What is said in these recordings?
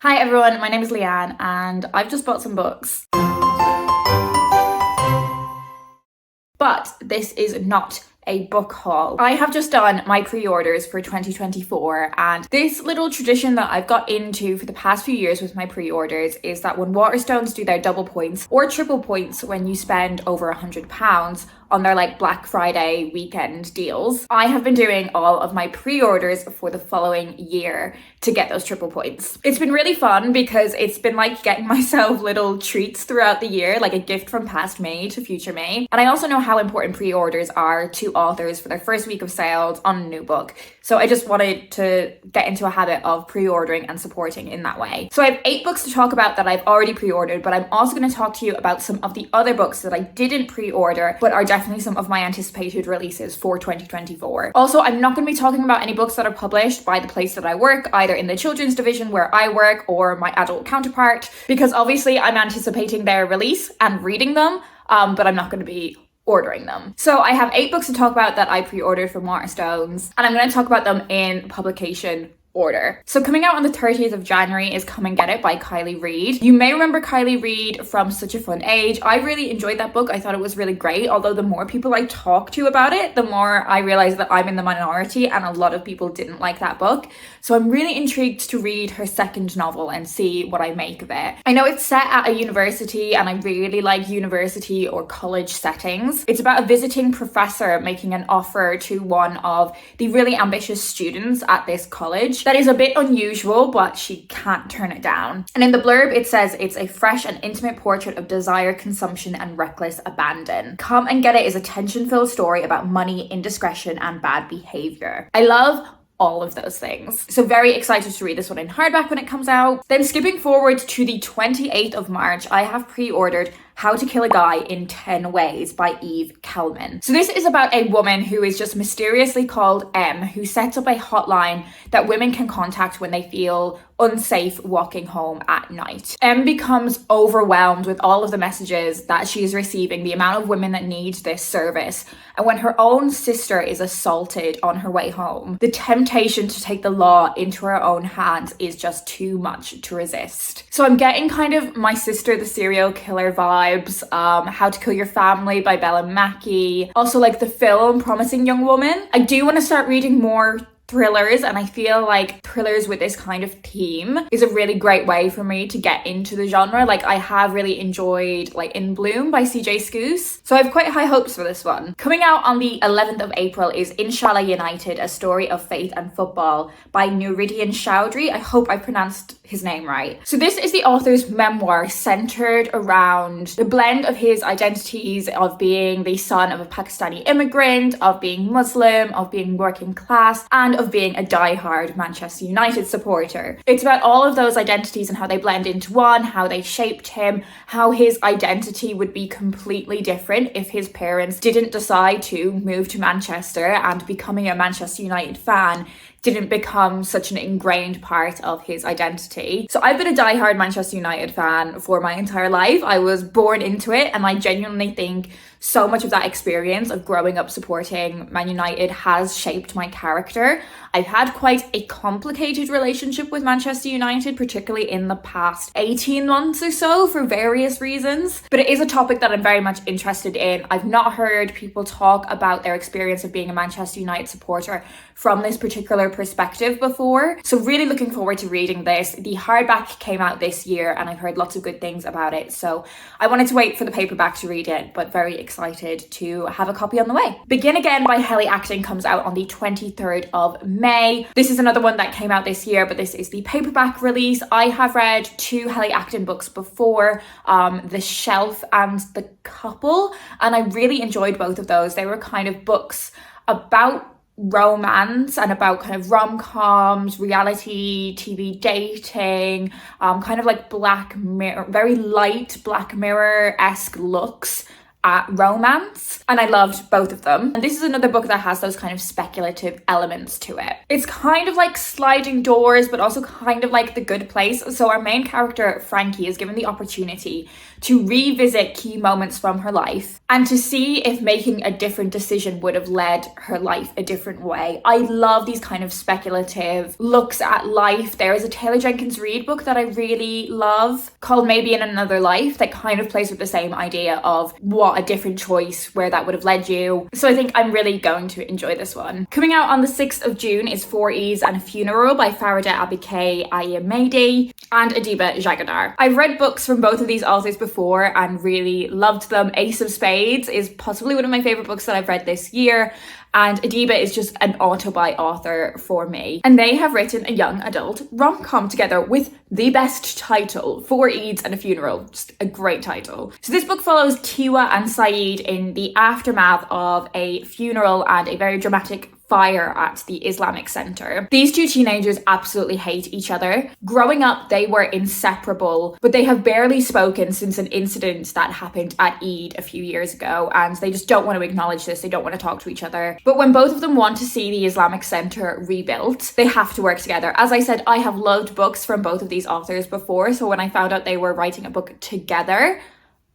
Hi everyone, my name is Leanne and I've just bought some books. But this is not a book haul. I have just done my pre-orders for 2024, and this little tradition that I've got into for the past few years with my pre-orders is that when Waterstones do their double points or triple points when you spend over £100 on their Black Friday weekend deals, I have been doing all of my pre-orders for the following year to get those triple points. It's been really fun because it's been like getting myself little treats throughout the year, like a gift from past me to future me. And I also know how important pre-orders are to authors for their first week of sales on a new book. So I just wanted to get into a habit of pre-ordering and supporting in that way. So I have 8 books to talk about that I've already pre-ordered, but I'm also going to talk to you about some of the other books that I didn't pre-order, but are definitely some of my anticipated releases for 2024. Also, I'm not going to be talking about any books that are published by the place that I work, either in the children's division where I work or my adult counterpart, because obviously I'm anticipating their release and reading them, but I'm not going to be ordering them. So I have 8 books to talk about that I pre-ordered from Waterstones, and I'm going to talk about them in publication order. So coming out on the 30th of January is Come and Get It by Kylie Reid. You may remember Kylie Reid from Such a Fun Age. I really enjoyed that book. I thought it was really great, although the more people I talk to about it, the more I realize that I'm in the minority and a lot of people didn't like that book. So I'm really intrigued to read her second novel and see what I make of it. I know it's set at a university and I really like university or college settings. It's about a visiting professor making an offer to one of the really ambitious students at this college. That is a bit unusual, but she can't turn it down. And in the blurb, it says it's a fresh and intimate portrait of desire, consumption, and reckless abandon. Come and Get It is a tension-filled story about money, indiscretion, and bad behavior. I love all of those things. So very excited to read this one in hardback when it comes out. Then skipping forward to the 28th of March, I have pre-ordered How to Kill a Guy in 10 Ways by Eve Kelman. So this is about a woman who is just mysteriously called M, who sets up a hotline that women can contact when they feel unsafe walking home at night. M becomes overwhelmed with all of the messages that she is receiving, the amount of women that need this service. And when her own sister is assaulted on her way home, the temptation to take the law into her own hands is just too much to resist. So I'm getting kind of My Sister the Serial Killer vibes, How to Kill Your Family by Bella Mackie, also like the film Promising Young Woman. I do want to start reading more thrillers, and I feel like thrillers with this kind of theme is a really great way for me to get into the genre. Like I have really enjoyed In Bloom by CJ Scoose, so I have quite high hopes for this one. Coming out on the 11th of April is Shala United, A Story of Faith and Football by Nuruddin Chowdhury. I hope I pronounced his name right. So this is the author's memoir centered around the blend of his identities of being the son of a Pakistani immigrant, of being Muslim, of being working class, and of being a die-hard Manchester United supporter. It's about all of those identities and how they blend into one, how they shaped him, how his identity would be completely different if his parents didn't decide to move to Manchester, and becoming a Manchester United fan didn't become such an ingrained part of his identity. So I've been a die-hard Manchester United fan for my entire life. I was born into it, and I genuinely think so much of that experience of growing up supporting Man United has shaped my character. I've had quite a complicated relationship with Manchester United, particularly in the past 18 months or so for various reasons, but it is a topic that I'm very much interested in. I've not heard people talk about their experience of being a Manchester United supporter from this particular perspective before. So really looking forward to reading this. The hardback came out this year and I've heard lots of good things about it. So I wanted to wait for the paperback to read it, but very excited to have a copy on the way. Begin Again by Helly Acton comes out on the 23rd of May. This is another one that came out this year, but this is the paperback release. I have read 2 Helly Acton books before, The Shelf and The Couple, and I really enjoyed both of those. They were kind of books about romance and about kind of rom-coms, reality TV dating, kind of like Black Mirror, very light Black Mirror-esque looks romance, and I loved both of them. And this is another book that has those kind of speculative elements to it. It's kind of like Sliding Doors, but also kind of like The Good Place. So our main character, Frankie, is given the opportunity to revisit key moments from her life and to see if making a different decision would have led her life a different way. I love these kind of speculative looks at life. There is a Taylor Jenkins Reid book that I really love called Maybe in Another Life that kind of plays with the same idea of what a different choice, where that would have led you. So I think I'm really going to enjoy this one. Coming out on the 6th of June is 4 E's and a Funeral by Farida Abike Ayemede and Adiba Jagadar. I've read books from both of these authors before and really loved them. Ace of Spades is possibly one of my favorite books that I've read this year, and Adiba is just an auto-buy author for me. And they have written a young adult rom-com together with the best title, 4 Eids and a Funeral. Just a great title. So this book follows Tiwa and Saeed in the aftermath of a funeral and a very dramatic fire at the Islamic Center. These two teenagers absolutely hate each other. Growing up, they were inseparable, but they have barely spoken since an incident that happened at Eid a few years ago, and they just don't want to acknowledge this. They don't want to talk to each other. But when both of them want to see the Islamic Center rebuilt, they have to work together. As I said, I have loved books from both of these authors before, so when I found out they were writing a book together,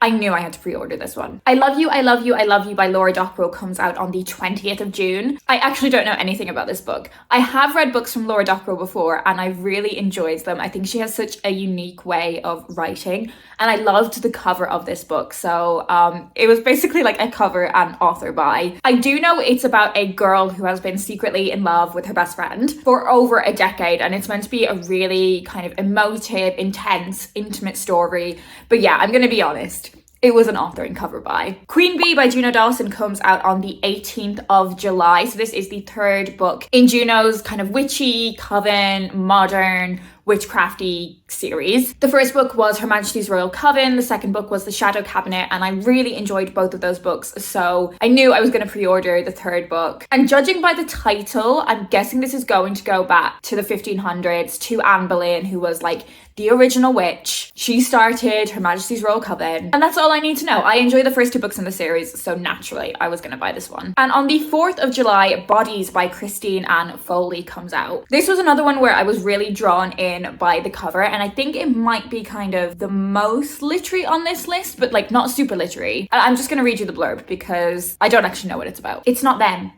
I knew I had to pre-order this one. I Love You, I Love You, I Love You by Laura Dockrell comes out on the 20th of June. I actually don't know anything about this book. I have read books from Laura Dockrell before and I really enjoyed them. I think she has such a unique way of writing and I loved the cover of this book. So it was basically like a cover and author buy. I do know it's about a girl who has been secretly in love with her best friend for over a decade, and it's meant to be a really kind of emotive, intense, intimate story. But yeah, I'm gonna be honest, it was an author and cover buy. Queen Bee by Juno Dawson comes out on the 18th of July. So this is the third book in Juno's kind of witchy, coven, modern, witchcrafty series. The first book was Her Majesty's Royal Coven, the second book was The Shadow Cabinet, and I really enjoyed both of those books, so I knew I was going to pre-order the third book. And judging by the title, I'm guessing this is going to go back to the 1500s, to Anne Boleyn, who was like the original witch. She started Her Majesty's Royal Coven, and that's all I need to know. I enjoy the first two books in the series, so naturally I was going to buy this one. And on the 4th of July, Bodies by Christine Anne Foley comes out. This was another one where I was really drawn in by the cover, and I think it might be kind of the most literary on this list, but like not super literary. And I'm just going to read you the blurb because I don't actually know what it's about. It's not them,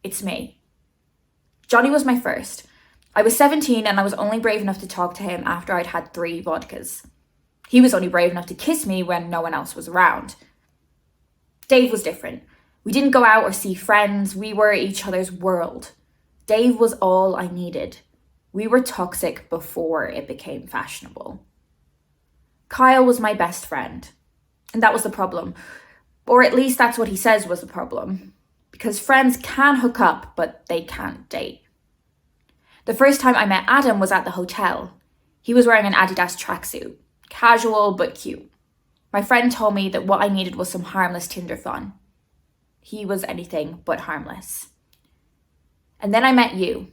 it's me. Johnny was my first. I was 17 and I was only brave enough to talk to him after I'd had 3 vodkas. He was only brave enough to kiss me when no one else was around. Dave was different. We didn't go out or see friends. We were each other's world. Dave was all I needed. We were toxic before it became fashionable. Kyle was my best friend, and that was the problem. Or at least that's what he says was the problem. Because friends can hook up, but they can't date. The first time I met Adam was at the hotel. He was wearing an Adidas tracksuit. Casual, but cute. My friend told me that what I needed was some harmless Tinder fun. He was anything but harmless. And then I met you.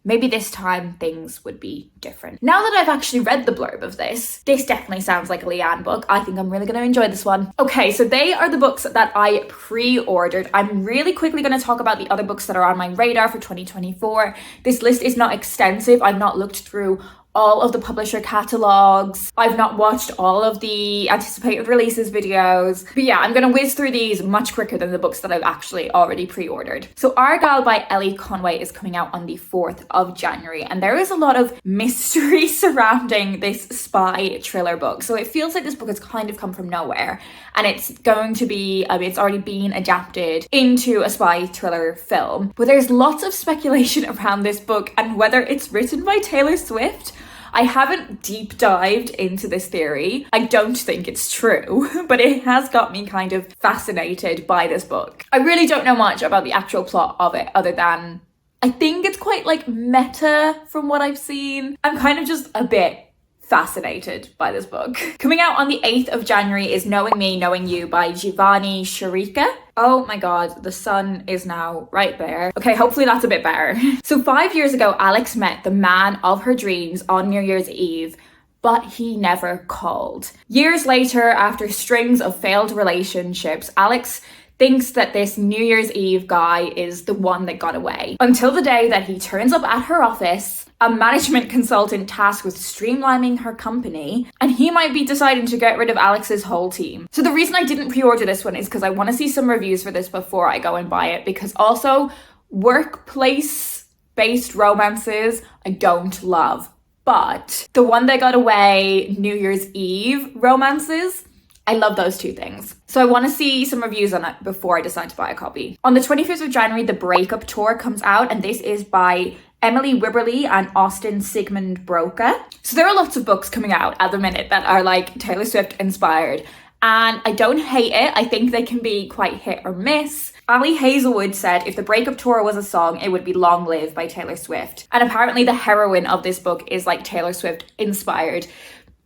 Maybe this time things would be different. Now that I've actually read the blurb of this definitely sounds like a Leanne book. I think I'm really going to enjoy this one. Okay, so they are the books that I pre-ordered. I'm really quickly going to talk about the other books that are on my radar for 2024. This list is not extensive. I've not looked through all of the publisher catalogs. I've not watched all of the anticipated releases videos. But yeah, I'm gonna whiz through these much quicker than the books that I've actually already pre-ordered. So Argyle by Ellie Conway is coming out on the 4th of January, and there is a lot of mystery surrounding this spy thriller book. So it feels like this book has kind of come from nowhere, and it's going to be, it's already been adapted into a spy thriller film. But there's lots of speculation around this book and whether it's written by Taylor Swift. I haven't deep dived into this theory. I don't think it's true, but it has got me kind of fascinated by this book. I really don't know much about the actual plot of it other than I think it's quite like meta from what I've seen. I'm kind of just a bit fascinated by this book. Coming out on the 8th of January is Knowing Me, Knowing You by Giovanni Sciarica. Oh my god, the sun is now right there. Okay, hopefully that's a bit better. So 5 years ago, Alex met the man of her dreams on New Year's Eve, but he never called. Years later, after strings of failed relationships, Alex thinks that this New Year's Eve guy is the one that got away. Until the day that he turns up at her office, a management consultant tasked with streamlining her company, and he might be deciding to get rid of Alex's whole team. So the reason I didn't pre-order this one is because I want to see some reviews for this before I go and buy it, because also workplace-based romances I don't love. But the one that got away, New Year's Eve romances, I love those two things. So I want to see some reviews on it before I decide to buy a copy. On the 25th of January, the BreakUp Tour comes out, and this is by Emily Wibberley and Austin Sigmund Broca. So there are lots of books coming out at the minute that are like Taylor Swift inspired. And I don't hate it. I think they can be quite hit or miss. Ali Hazelwood said if the BreakUp Tour was a song, it would be Long Live by Taylor Swift. And apparently the heroine of this book is like Taylor Swift inspired,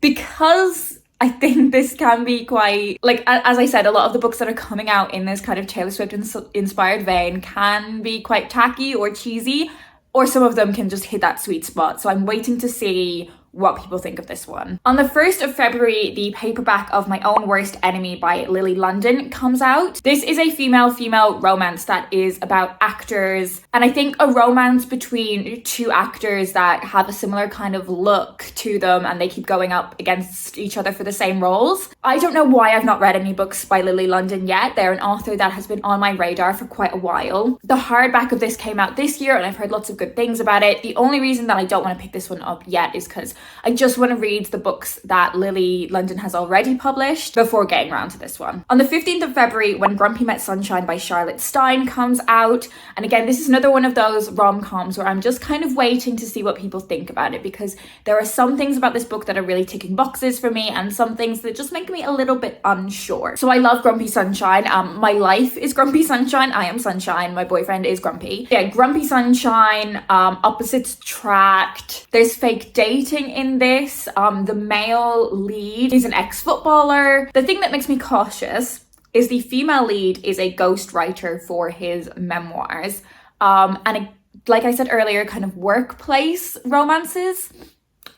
because I think this can be quite, like, as I said, a lot of the books that are coming out in this kind of Taylor Swift inspired vein can be quite tacky or cheesy, or some of them can just hit that sweet spot. So I'm waiting to see what people think of this one. On the 1st of February, the paperback of My Own Worst Enemy by Lily London comes out. This is a female-female romance that is about actors, and I think a romance between two actors that have a similar kind of look to them, and they keep going up against each other for the same roles. I don't know why I've not read any books by Lily London yet. They're an author that has been on my radar for quite a while. The hardback of this came out this year, and I've heard lots of good things about it. The only reason that I don't want to pick this one up yet is because I just want to read the books that Lily London has already published before getting around to this one. On the 15th of February, When Grumpy Met Sunshine by Charlotte Stein comes out. And again, this is another one of those rom-coms where I'm just kind of waiting to see what people think about it, because there are some things about this book that are really ticking boxes for me and some things that just make me a little bit unsure. So I love Grumpy Sunshine. My life is Grumpy Sunshine. I am Sunshine. My boyfriend is Grumpy. Yeah, Grumpy Sunshine, opposites attract. There's fake dating in this. The male lead is an ex-footballer. The thing that makes me cautious is the female lead is a ghostwriter for his memoirs. Like I said earlier, kind of workplace romances,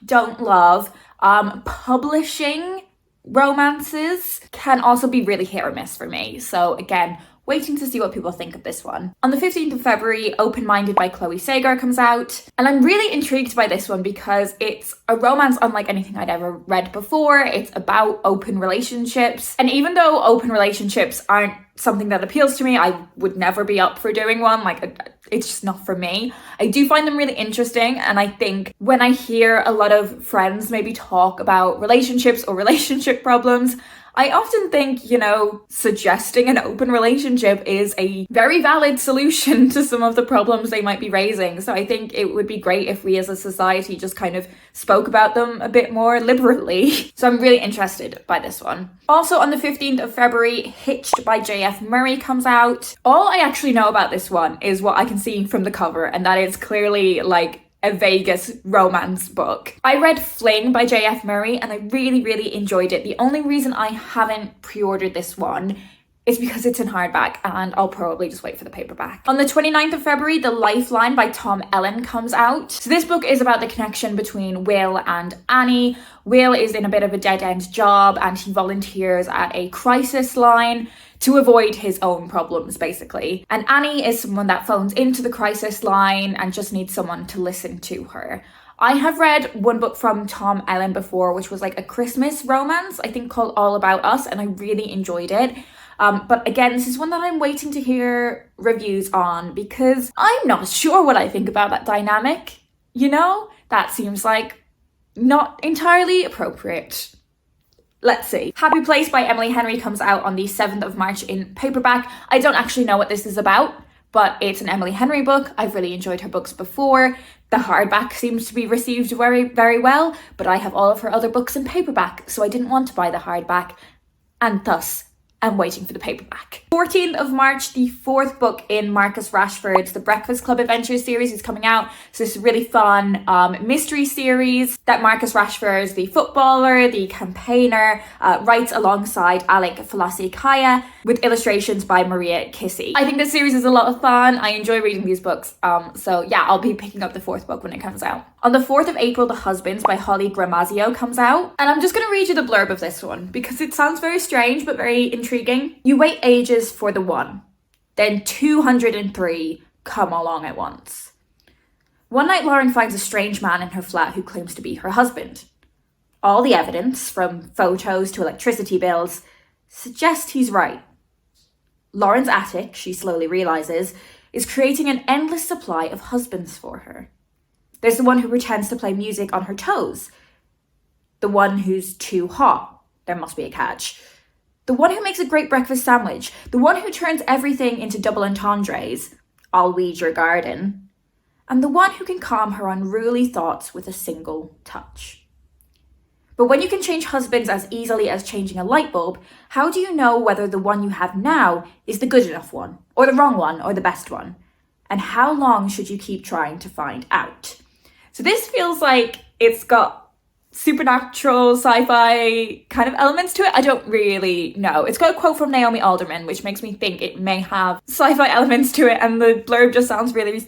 don't love. Publishing romances can also be really hit or miss for me. So again, waiting to see what people think of this one. On the 15th of February, Openminded by Chloe Sagar comes out. And I'm really intrigued by this one because it's a romance unlike anything I'd ever read before. It's about open relationships. And even though open relationships aren't something that appeals to me, I would never be up for doing one. Like, it's just not for me. I do find them really interesting. And I think when I hear a lot of friends maybe talk about relationships or relationship problems, I often think, suggesting an open relationship is a very valid solution to some of the problems they might be raising. So I think it would be great if we as a society just kind of spoke about them a bit more liberally. So I'm really interested by this one. Also on the 15th of February, Hitched by J.F. Murray comes out. All I actually know about this one is what I can see from the cover, and that is clearly like a Vegas romance book. I read Fling by J.F. Murray and I really, really enjoyed it. The only reason I haven't pre-ordered this one is because it's in hardback, and I'll probably just wait for the paperback. On the 29th of February, The Lifeline by Tom Ellen comes out. So this book is about the connection between Will and Annie. Will is in a bit of a dead-end job and he volunteers at a crisis line to avoid his own problems, basically. And Annie is someone that phones into the crisis line and just needs someone to listen to her. I have read one book from Tom Ellen before, which was like a Christmas romance, I think called All About Us, and I really enjoyed it. But again, this is one that I'm waiting to hear reviews on because I'm not sure what I think about that dynamic. That seems like not entirely appropriate. Let's see. Happy Place by Emily Henry comes out on the 7th of March in paperback. I don't actually know what this is about, but it's an Emily Henry book. I've really enjoyed her books before. The hardback seems to be received very, very well, but I have all of her other books in paperback, so I didn't want to buy the hardback, and thus I'm waiting for the paperback. 14th of March, the fourth book in Marcus Rashford's The Breakfast Club Adventures series is coming out. So it's a really fun mystery series that Marcus Rashford, the footballer, the campaigner, writes alongside Alec Falasikaya with illustrations by Maria Kissy. I think this series is a lot of fun. I enjoy reading these books. So yeah, I'll be picking up the fourth book when it comes out. On the 4th of April, The Husbands by Holly Gramazio comes out. And I'm just going to read you the blurb of this one because it sounds very strange but very intriguing. You wait ages for the one, then 203 come along at once. One night, Lauren finds a strange man in her flat who claims to be her husband. All the evidence, from photos to electricity bills, suggests he's right. Lauren's attic, she slowly realises, is creating an endless supply of husbands for her. There's the one who pretends to play music on her toes. The one who's too hot. There must be a catch. The one who makes a great breakfast sandwich. The one who turns everything into double entendres. I'll weed your garden. And the one who can calm her unruly thoughts with a single touch. But when you can change husbands as easily as changing a light bulb, how do you know whether the one you have now is the good enough one, or the wrong one, or the best one? And how long should you keep trying to find out? So this feels like it's got supernatural, sci-fi kind of elements to it. I don't really know. It's got a quote from Naomi Alderman, which makes me think it may have sci-fi elements to it, and the blurb just sounds really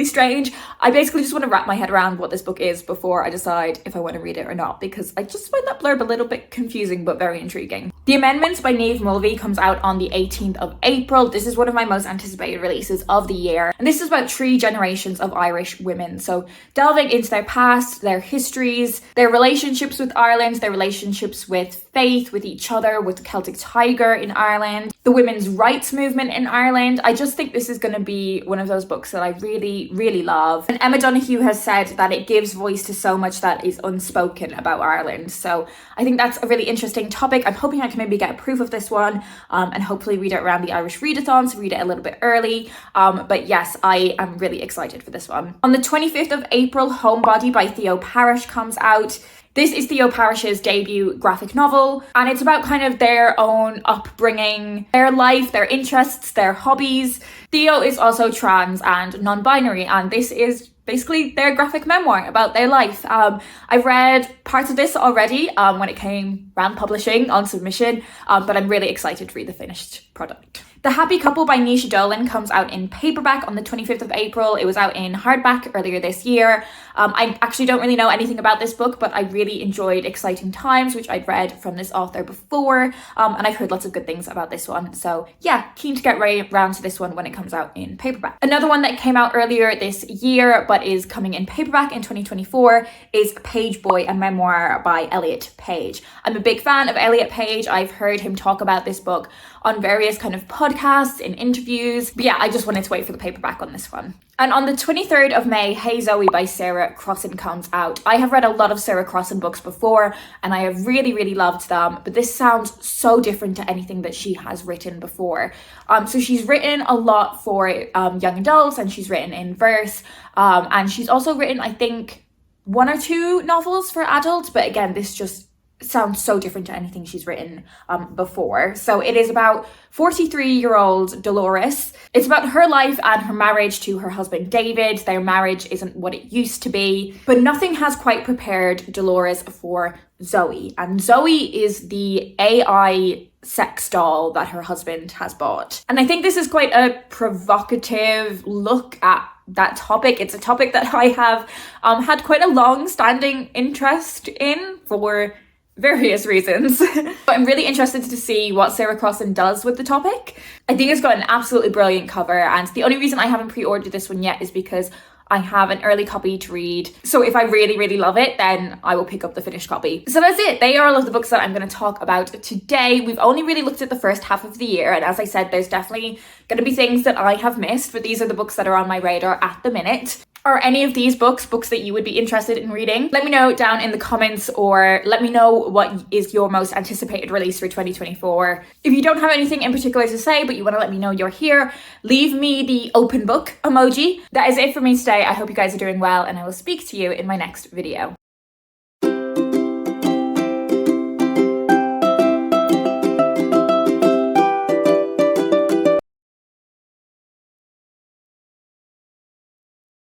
strange. I basically just want to wrap my head around what this book is before I decide if I want to read it or not, because I just find that blurb a little bit confusing but very intriguing. The Amendments by Niamh Mulvey comes out on the 18th of April. This is one of my most anticipated releases of the year, and this is about 3 generations of Irish women. So delving into their past, their histories, their relationships with Ireland, their relationships with faith, with each other, with the Celtic Tiger in Ireland, the women's rights movement in Ireland. I just think this is going to be one of those books that I really love. And Emma Donoghue has said that it gives voice to so much that is unspoken about Ireland. So I think that's a really interesting topic. I'm hoping I can maybe get a proof of this one and hopefully read it around the Irish Readathon, so read it a little bit early. But yes, I am really excited for this one. On the 25th of April, Homebody by Theo Parrish comes out. This is Theo Parrish's debut graphic novel, and it's about kind of their own upbringing, their life, their interests, their hobbies. Theo is also trans and non-binary, and this is basically their graphic memoir about their life. I've read parts of this already when it came around publishing on submission, but I'm really excited to read the finished product. The Happy Couple by Nisha Dolan comes out in paperback on the 25th of April. It was out in hardback earlier this year. I actually don't really know anything about this book, but I really enjoyed Exciting Times, which I'd read from this author before, and I've heard lots of good things about this one. So yeah, keen to get around to this one when it comes out in paperback. Another one that came out earlier this year, but is coming in paperback in 2024, is Page Boy, a memoir by Elliot Page. I'm a big fan of Elliot Page. I've heard him talk about this book on various kind of podcasts, in interviews. But yeah, I just wanted to wait for the paperback on this one. And on the 23rd of May, Hey Zoe by Sarah Crossan comes out. I have read a lot of Sarah Crossan books before, and I have really loved them, but this sounds so different to anything that she has written before. So she's written a lot for young adults, and she's written in verse, and she's also written, I think, 1 or 2 novels for adults, but again, this just sounds so different to anything she's written before. So it is about 43-year-old Dolores. It's about her life and her marriage to her husband David. Their marriage isn't what it used to be, but nothing has quite prepared Dolores for Zoe. And Zoe is the AI sex doll that her husband has bought. And I think this is quite a provocative look at that topic. It's a topic that I have had quite a long-standing interest in for various reasons. But I'm really interested to see what Sarah Crossan does with the topic. I think it's got an absolutely brilliant cover, and the only reason I haven't pre-ordered this one yet is because I have an early copy to read. So if I really love it, then I will pick up the finished copy. So that's it. They are all of the books that I'm going to talk about today. We've only really looked at the first half of the year, and as I said, there's definitely going to be things that I have missed, but these are the books that are on my radar at the minute. Are any of these books that you would be interested in reading? Let me know down in the comments, or let me know what is your most anticipated release for 2024. If you don't have anything in particular to say, but you want to let me know you're here, leave me the open book emoji. That is it for me today. I hope you guys are doing well, and I will speak to you in my next video.